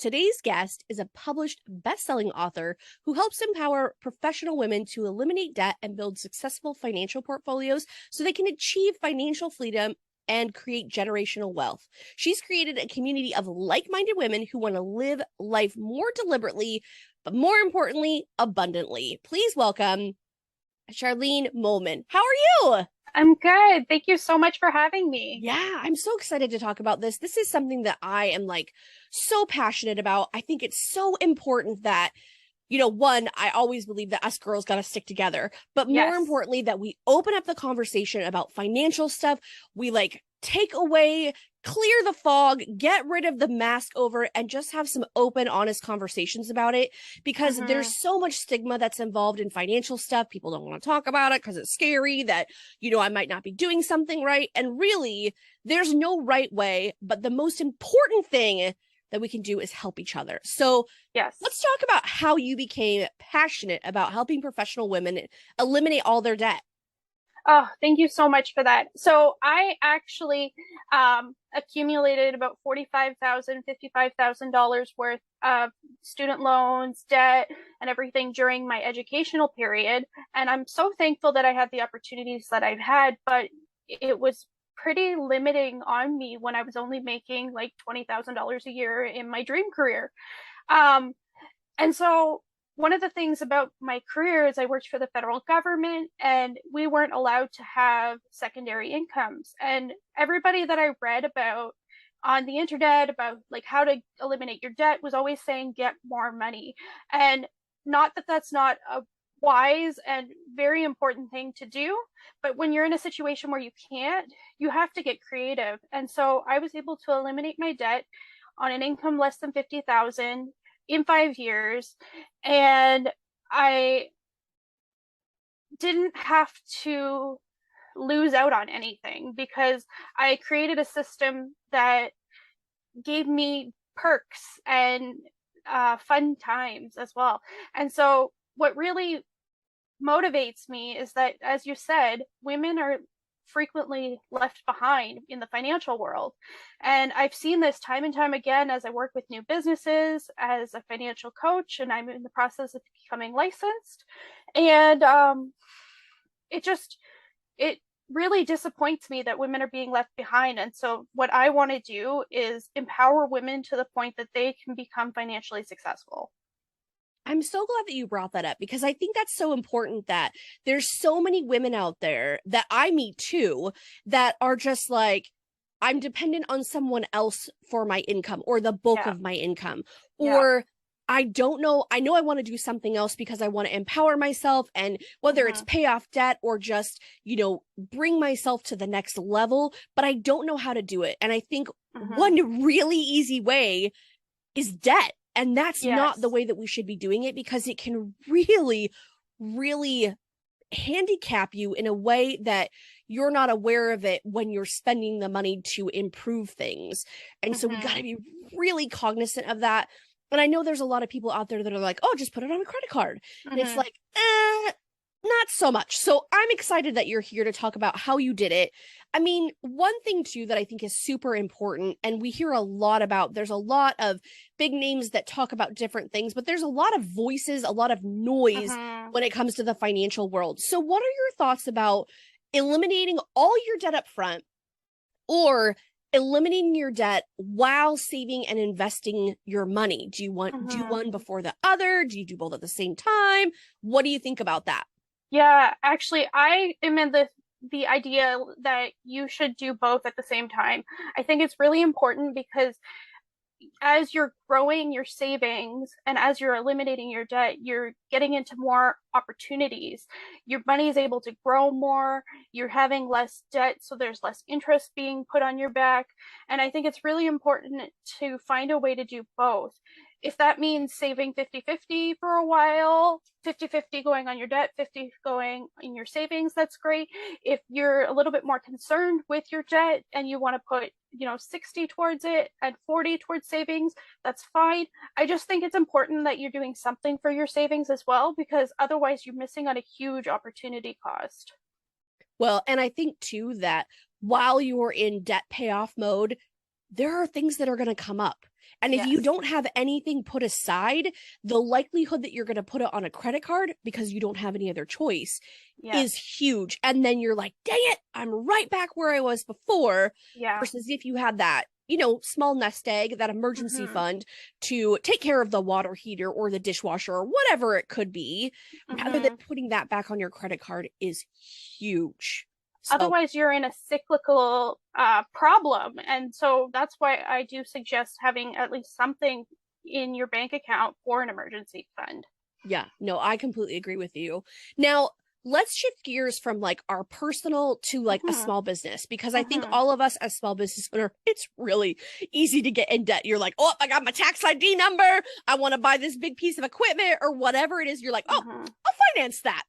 Today's guest is a published best-selling author who helps empower professional women to eliminate debt and build successful financial portfolios so they can achieve financial freedom and create generational wealth. She's created a community of like-minded women who want to live life more deliberately, but more importantly, abundantly. Please welcome Sharlene Mohlman. How are you? I'm good. Thank you so much for having me. Yeah, I'm so excited to talk about this. This is something that I am so passionate about. I think it's so important that, one, I always believe that us girls got to stick together, but more Yes. importantly, that we open up the conversation about financial stuff. We take away, clear the fog, get rid of the mask over, and just have some open, honest conversations about it, because there's so much stigma that's involved in financial stuff. People don't want to talk about it because it's scary that, I might not be doing something right. And really, there's no right way, but the most important thing that we can do is help each other. So Yes. let's talk about how you became passionate about helping professional women eliminate all their debt. Oh, thank you so much for that. So I actually accumulated about $45,000, $55,000 worth of student loans, debt, and everything during my educational period. And I'm so thankful that I had the opportunities that I've had, but it was pretty limiting on me when I was only making like $20,000 a year in my dream career. And so one of the things about my career is I worked for the federal government and we weren't allowed to have secondary incomes. And everybody that I read about on the internet about how to eliminate your debt was always saying get more money. And not that that's not a wise and very important thing to do, but when you're in a situation where you can't, you have to get creative. And so I was able to eliminate my debt on an income less than 50,000 in 5 years, and I didn't have to lose out on anything because I created a system that gave me perks and fun times as well. And so what really motivates me is that, as you said, women are frequently left behind in the financial world. And I've seen this time and time again as I work with new businesses as a financial coach, and I'm in the process of becoming licensed. And it really disappoints me that women are being left behind. And so what I want to do is empower women to the point that they can become financially successful. I'm so glad that you brought that up, because I think that's so important, that there's so many women out there that I meet too that are just I'm dependent on someone else for my income or the bulk of my income, or I don't know. I know I want to do something else because I want to empower myself, and whether it's pay off debt or just, bring myself to the next level, but I don't know how to do it. And I think one really easy way is debt. And that's not the way that we should be doing it, because it can really, really handicap you in a way that you're not aware of it when you're spending the money to improve things. And so we got to be really cognizant of that. And I know there's a lot of people out there that are like, oh, just put it on a credit card. And it's not so much. So I'm excited that you're here to talk about how you did it. I mean, one thing too that I think is super important, and we hear a lot about, there's a lot of big names that talk about different things, but there's a lot of voices, a lot of noise when it comes to the financial world. So what are your thoughts about eliminating all your debt up front, or eliminating your debt while saving and investing your money? Do you want do one before the other? Do you do both at the same time? What do you think about that? Yeah, actually, I am in the idea that you should do both at the same time. I think it's really important because as you're growing your savings and as you're eliminating your debt, you're getting into more opportunities. Your money is able to grow more. You're having less debt, so there's less interest being put on your back. And I think it's really important to find a way to do both. If that means saving 50-50 for a while, 50-50 going on your debt, 50 going in your savings, that's great. If you're a little bit more concerned with your debt and you want to put 60 towards it and 40 towards savings, that's fine. I just think it's important that you're doing something for your savings as well, because otherwise you're missing on a huge opportunity cost. Well, and I think too that while you're in debt payoff mode, there are things that are going to come up. And if Yes. you don't have anything put aside, the likelihood that you're going to put it on a credit card because you don't have any other choice is huge. And then you're like, dang it, I'm right back where I was before. Yeah. Versus if you had that, small nest egg, that emergency fund to take care of the water heater or the dishwasher or whatever it could be, rather than putting that back on your credit card is huge. So, otherwise, you're in a cyclical problem. And so that's why I do suggest having at least something in your bank account for an emergency fund. yeah, no, I completely agree with you. Now, let's shift gears from like our personal to like a small business, because I think all of us as small business owners, it's really easy to get in debt. You're like, oh, I got my tax ID number. I want to buy this big piece of equipment or whatever it is. You're like, oh, I'll finance that.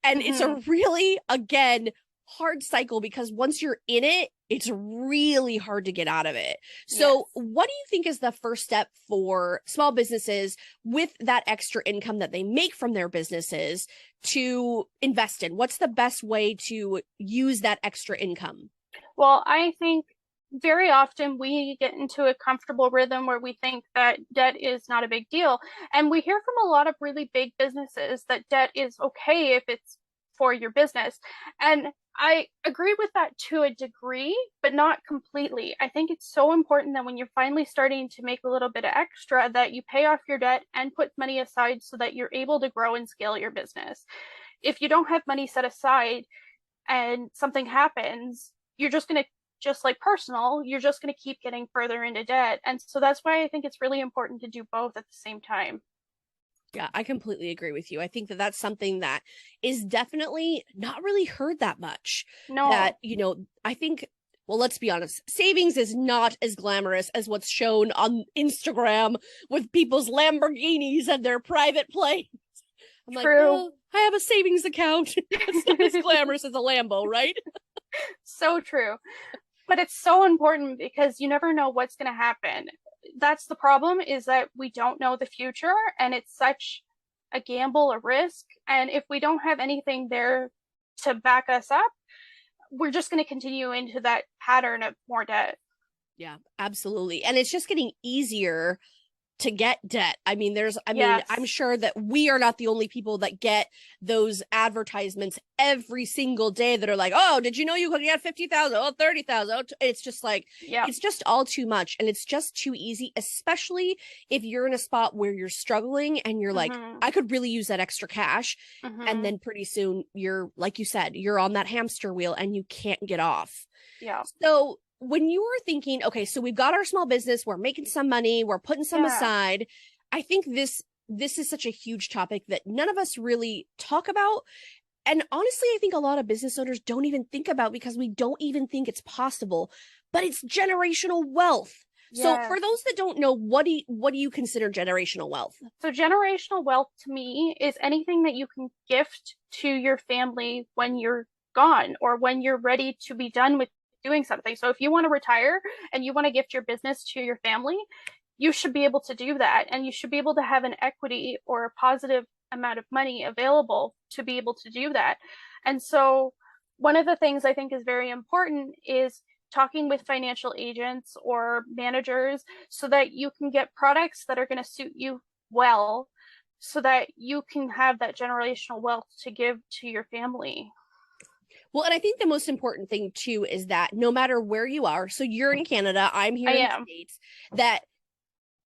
And it's a really, again, hard cycle, because once you're in it, it's really hard to get out of it. So what do you think is the first step for small businesses with that extra income that they make from their businesses to invest in? What's the best way to use that extra income? Well, I think very often we get into a comfortable rhythm where we think that debt is not a big deal. And we hear from a lot of really big businesses that debt is okay if it's for your business. And I agree with that to a degree, but not completely. I think it's so important that when you're finally starting to make a little bit of extra, that you pay off your debt and put money aside so that you're able to grow and scale your business. If you don't have money set aside and something happens, you're just going to, just like personal, you're just going to keep getting further into debt. And so that's why I think it's really important to do both at the same time. Yeah, I completely agree with you. I think that that's something that is definitely not really heard that much. No. That, I think, well, let's be honest, savings is not as glamorous as what's shown on Instagram with people's Lamborghinis and their private planes. I'm like, oh, I have a savings account. It's not as glamorous as a Lambo, right? So true. But it's so important because you never know what's going to happen. That's the problem, is that we don't know the future, and it's such a gamble, a risk. And if we don't have anything there to back us up, we're just going to continue into that pattern of more debt. Yeah, absolutely. And it's just getting easier to get debt. I mean, I'm sure that we are not the only people that get those advertisements every single day that are like, oh, did you know you could get 50,000? Oh, 30,000. It's just like, it's just all too much. And it's just too easy, especially if you're in a spot where you're struggling and you're like, I could really use that extra cash. And then pretty soon you're, like you said, you're on that hamster wheel and you can't get off. Yeah. So when you were thinking, okay, so we've got our small business, we're making some money, we're putting some aside. I think this is such a huge topic that none of us really talk about. And honestly, I think a lot of business owners don't even think about, because we don't even think it's possible, but it's generational wealth. So for those that don't know, what do you consider generational wealth? So generational wealth to me is anything that you can gift to your family when you're gone, or when you're ready to be done with doing something. So if you want to retire and you want to gift your business to your family, you should be able to do that. And you should be able to have an equity or a positive amount of money available to be able to do that. And so one of the things I think is very important is talking with financial agents or managers so that you can get products that are going to suit you well, so that you can have that generational wealth to give to your family. Well, and I think the most important thing too is that no matter where you are, so you're in Canada, I'm here in the States, that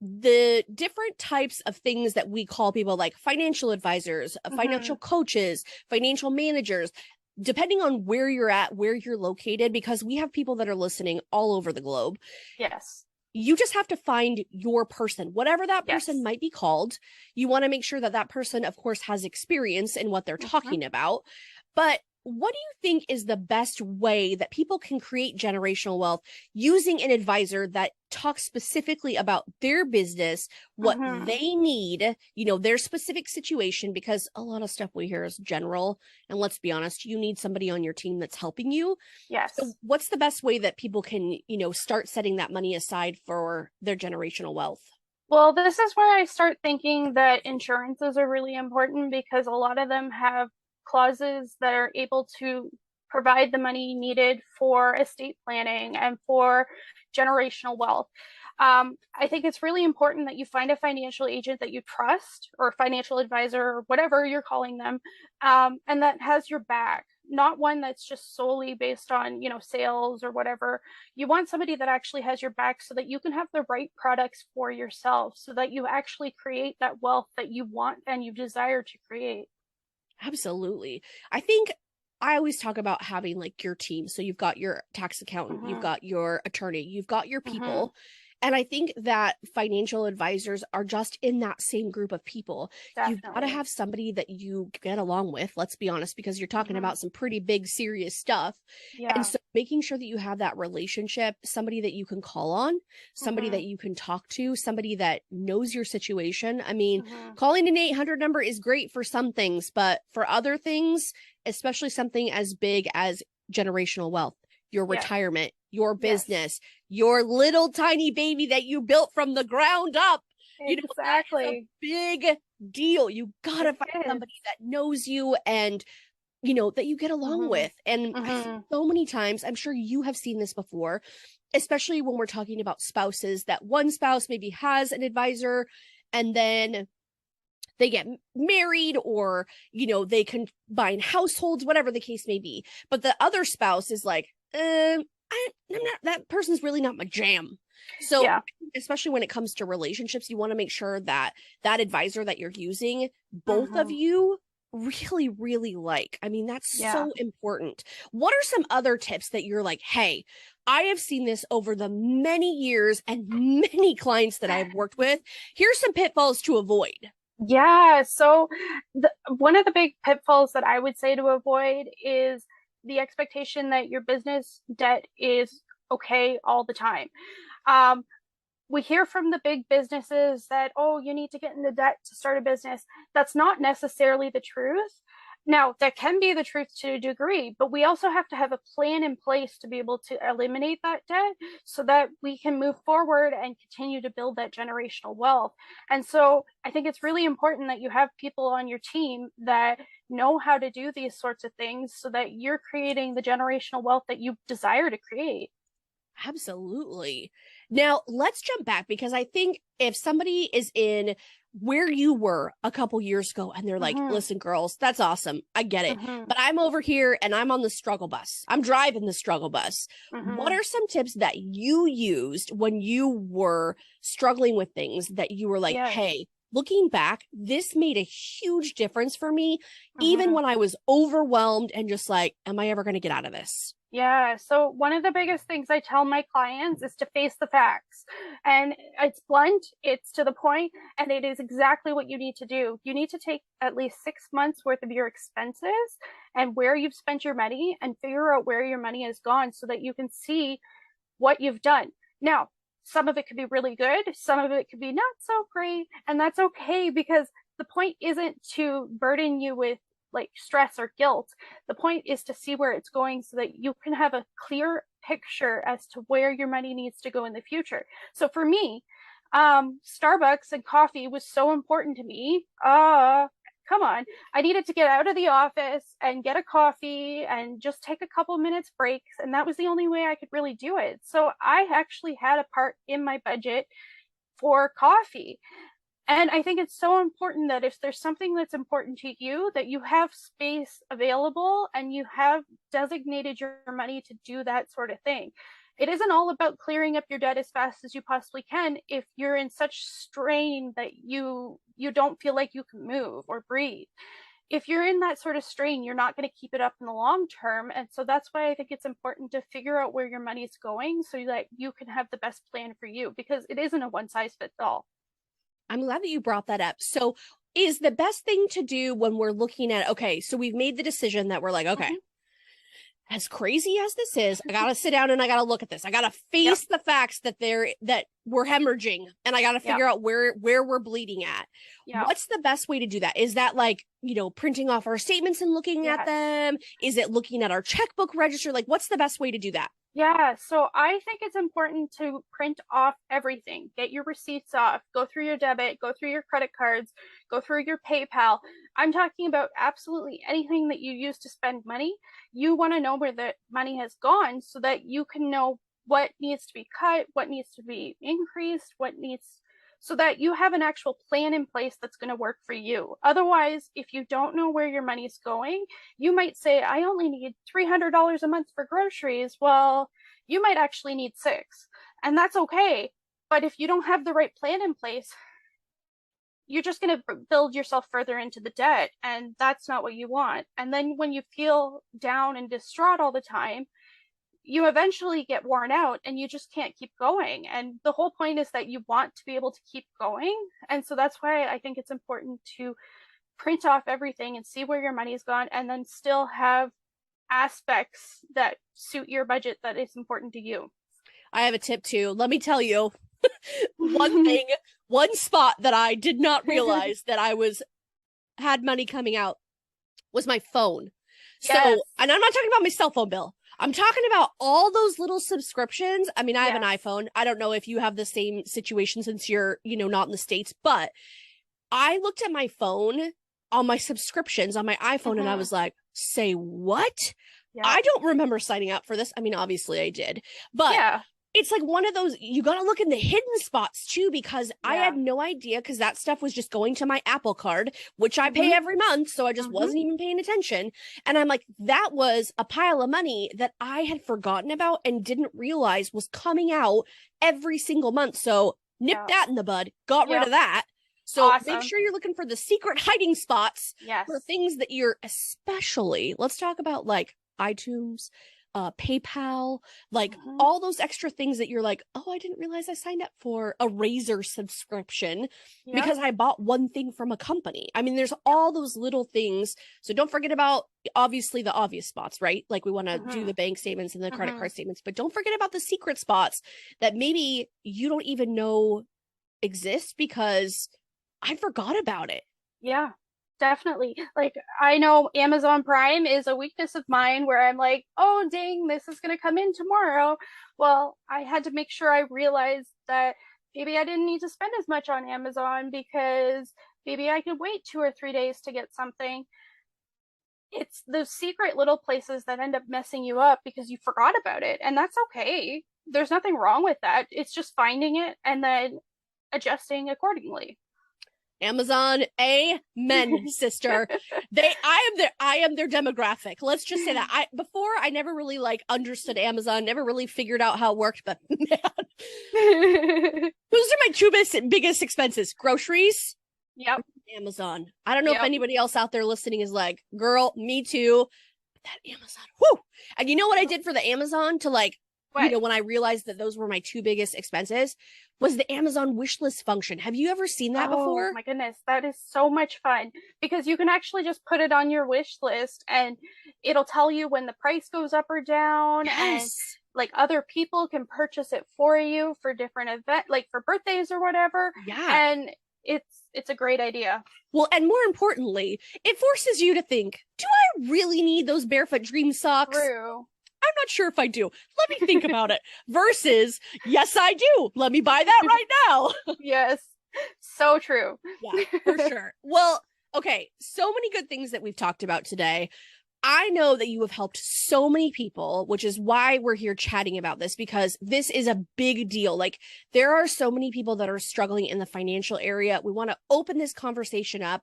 the different types of things that we call people like financial advisors, financial coaches, financial managers, depending on where you're at, where you're located, because we have people that are listening all over the globe. Yes. You just have to find your person, whatever that person might be called. You want to make sure that that person, of course, has experience in what they're talking about. But what do you think is the best way that people can create generational wealth using an advisor that talks specifically about their business, what they need, their specific situation? Because a lot of stuff we hear is general. And let's be honest, you need somebody on your team that's helping you. Yes. So what's the best way that people can, start setting that money aside for their generational wealth? Well, this is where I start thinking that insurances are really important, because a lot of them have clauses that are able to provide the money needed for estate planning and for generational wealth. I think it's really important that you find a financial agent that you trust, or a financial advisor, or whatever you're calling them, and that has your back, not one that's just solely based on, sales or whatever. You want somebody that actually has your back so that you can have the right products for yourself, so that you actually create that wealth that you want and you desire to create. Absolutely. I think I always talk about having like your team. So you've got your tax accountant, you've got your attorney, you've got your people. And I think that financial advisors are just in that same group of people. Definitely. You've got to have somebody that you get along with, let's be honest, because you're talking about some pretty big, serious stuff. Yeah. And so making sure that you have that relationship, somebody that you can call on, somebody that you can talk to, somebody that knows your situation. I mean, calling an 800 number is great for some things, but for other things, especially something as big as generational wealth, your retirement, your business, your little tiny baby that you built from the ground up. Exactly. You know, big deal. You gotta find somebody that knows you and that you get along with. And I see so many times, I'm sure you have seen this before, especially when we're talking about spouses, that one spouse maybe has an advisor and then they get married, or they combine households, whatever the case may be, but the other spouse is like, I'm not, that person's really not my jam. So especially when it comes to relationships, you want to make sure that that advisor that you're using, both of you really, really like. I mean, that's so important. What are some other tips that you're like, hey, I have seen this over the many years and many clients that I've worked with. Here's some pitfalls to avoid. Yeah. So one of the big pitfalls that I would say to avoid is the expectation that your business debt is okay all the time. We hear from the big businesses that, oh, you need to get into debt to start a business. That's not necessarily the truth. Now, that can be the truth to a degree, but we also have to have a plan in place to be able to eliminate that debt so that we can move forward and continue to build that generational wealth. And so I think it's really important that you have people on your team that know how to do these sorts of things so that you're creating the generational wealth that you desire to create. Absolutely. Now, let's jump back, because I think if somebody is in where you were a couple years ago and they're like, listen, girls, that's awesome. I get it. But I'm over here and I'm on the struggle bus. I'm driving the struggle bus. What are some tips that you used when you were struggling with things that you were like, hey, looking back, this made a huge difference for me, even when I was overwhelmed and just like, am I ever going to get out of this? Yeah. So one of the biggest things I tell my clients is to face the facts. And it's blunt, it's to the point, and it is exactly what you need to do. You need to take at least 6 months worth of your expenses and where you've spent your money and figure out where your money has gone so that you can see what you've done. Now, some of it could be really good, some of it could be not so great, and that's okay, because the point isn't to burden you with like stress or guilt. The point is to see where it's going so that you can have a clear picture as to where your money needs to go in the future. So for me, Starbucks and coffee was so important to me. Come on. I needed to get out of the office and get a coffee and just take a couple minutes breaks. And that was the only way I could really do it. So I actually had a part in my budget for coffee. And I think it's so important that if there's something that's important to you, that you have space available and you have designated your money to do that sort of thing. It isn't all about clearing up your debt as fast as you possibly can if you're in such strain that you don't feel like you can move or breathe. If you're in that sort of strain, you're not going to keep it up in the long term. And so that's why I think it's important to figure out where your money is going so that you can have the best plan for you, because it isn't a one size fits all. I'm glad that you brought that up. So is the best thing to do when we're looking at, okay, so we've made the decision that we're like, okay, as crazy as this is, I got to sit down and I got to look at this. I got to face the facts that we're hemorrhaging, and I got to figure out where we're bleeding at. What's the best way to do that? Is that like, printing off our statements and looking at them? Is it looking at our checkbook register? Like, what's the best way to do that? Yeah, so I think it's important to print off everything. Get your receipts off, go through your debit, go through your credit cards, go through your PayPal. I'm talking about absolutely anything that you use to spend money. You want to know where the money has gone so that you can know what needs to be cut, what needs to be increased, what needs, so that you have an actual plan in place that's going to work for you. Otherwise, if you don't know where your money's going, you might say, I only need $300 a month for groceries. Well, you might actually need six, and that's okay. But if you don't have the right plan in place, you're just going to build yourself further into the debt, and that's not what you want. And then when you feel down and distraught all the time, you eventually get worn out and you just can't keep going. And the whole point is that you want to be able to keep going. And so that's why I think it's important to print off everything and see where your money's gone, and then still have aspects that suit your budget that is important to you. I have a tip too. Let me tell you one thing, one spot that I did not realize that had money coming out was my phone. Yes. So, and I'm not talking about my cell phone bill. I'm talking about all those little subscriptions. I mean, I have an iPhone. I don't know if you have the same situation since you're, not in the States, but I looked at my phone on my subscriptions on my iPhone and I was like, say what? Yeah. I don't remember signing up for this. I mean, obviously I did, but it's like one of those, you got to look in the hidden spots too, because I had no idea, because that stuff was just going to my Apple card, which I pay every month. So I just wasn't even paying attention. And I'm like, that was a pile of money that I had forgotten about and didn't realize was coming out every single month. So nip that in the bud, got rid of that. So make sure you're looking for the secret hiding spots for things that you're especially, let's talk about like iTunes, PayPal, like all those extra things that you're like, oh, I didn't realize I signed up for a Razor subscription because I bought one thing from a company. I mean, there's all those little things. So don't forget about obviously the obvious spots, right? Like we want to do the bank statements and the credit card statements, but don't forget about the secret spots that maybe you don't even know exist because I forgot about it. Yeah. Definitely. Like, I know Amazon Prime is a weakness of mine where I'm like, oh, dang, this is going to come in tomorrow. Well, I had to make sure I realized that maybe I didn't need to spend as much on Amazon because maybe I could wait 2 or 3 days to get something. It's those secret little places that end up messing you up because you forgot about it. And that's okay. There's nothing wrong with that. It's just finding it and then adjusting accordingly. Amazon, amen, sister. I am their demographic. Let's just say that. Before I never really like understood Amazon, never really figured out how it worked, but man. Those are my two biggest expenses. Groceries. Yep. Amazon. I don't know if anybody else out there listening is like, girl, me too. But that Amazon. Whoo. And you know what I did for the Amazon to like, when I realized that those were my two biggest expenses, was the Amazon wish list function. Have you ever seen that before? Oh my goodness, that is so much fun because you can actually just put it on your wish list and it'll tell you when the price goes up or down. And like other people can purchase it for you for different events, like for birthdays or whatever. Yeah. And it's a great idea. Well, and more importantly, it forces you to think, do I really need those Barefoot Dream socks? True. I'm not sure if I do. Let me think about it. Versus, yes, I do. Let me buy that right now. Yes. So true. Yeah, for sure. Well, okay. So many good things that we've talked about today. I know that you have helped so many people, which is why we're here chatting about this, because this is a big deal. Like there are so many people that are struggling in the financial area. We want to open this conversation up,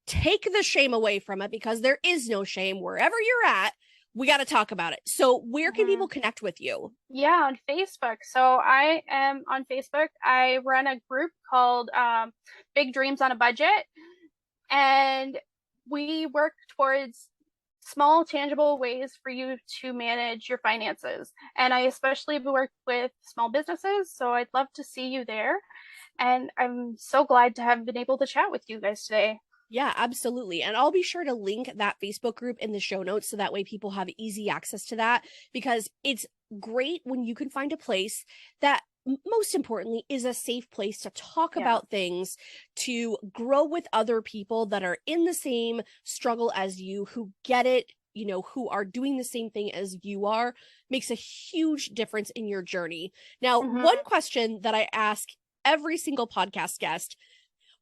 take the shame away from it because there is no shame wherever you're at. We got to talk about it. So where can people connect with you? Yeah, on Facebook. So I am on Facebook. I run a group called Big Dreams on a Budget. And we work towards small, tangible ways for you to manage your finances. And I especially work with small businesses. So I'd love to see you there. And I'm so glad to have been able to chat with you guys today. Yeah, absolutely. And I'll be sure to link that Facebook group in the show notes so that way people have easy access to that, because it's great when you can find a place that most importantly is a safe place to talk about things, to grow with other people that are in the same struggle as you, who get it, you know, who are doing the same thing as you are makes a huge difference in your journey. Now, one question that I ask every single podcast guest,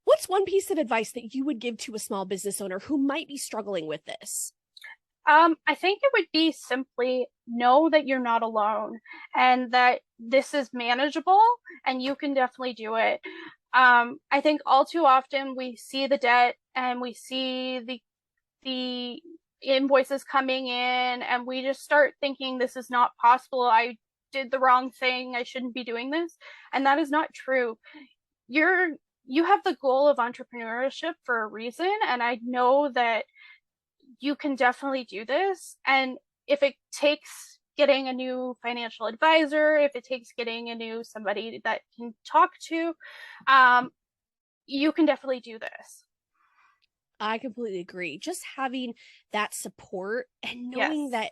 what's one piece of advice that you would give to a small business owner who might be struggling with this? I think it would be simply know that you're not alone and that this is manageable and you can definitely do it. I think all too often we see the debt and we see the invoices coming in and we just start thinking this is not possible. I did the wrong thing. I shouldn't be doing this. And that is not true. You have the goal of entrepreneurship for a reason. And I know that you can definitely do this. And if it takes getting a new financial advisor, if it takes getting a new somebody that can talk to, you can definitely do this. I completely agree. Just having that support and knowing that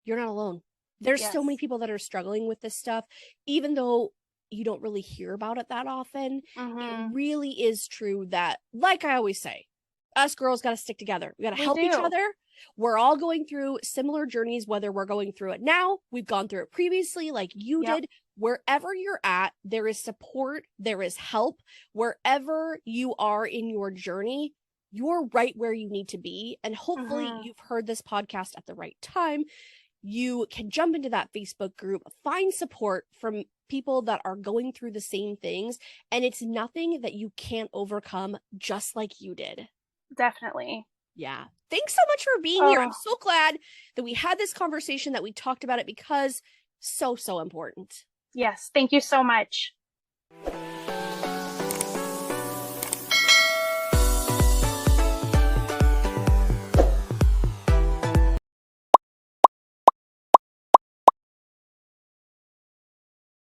you're not alone. There's so many people that are struggling with this stuff, even though you don't really hear about it that often. It really is true that, like I always say, us girls got to stick together. We got to help each other. We're all going through similar journeys, whether we're going through it now, we've gone through it previously, like you did. Wherever you're at, there is support, there is help. Wherever you are in your journey, you're right where you need to be. And hopefully you've heard this podcast at the right time. You can jump into that Facebook group, find support from people that are going through the same things. And it's nothing that you can't overcome, just like you did. Definitely. Yeah. Thanks so much for being here. I'm so glad that we had this conversation, that we talked about it, because so important. Yes. Thank you so much.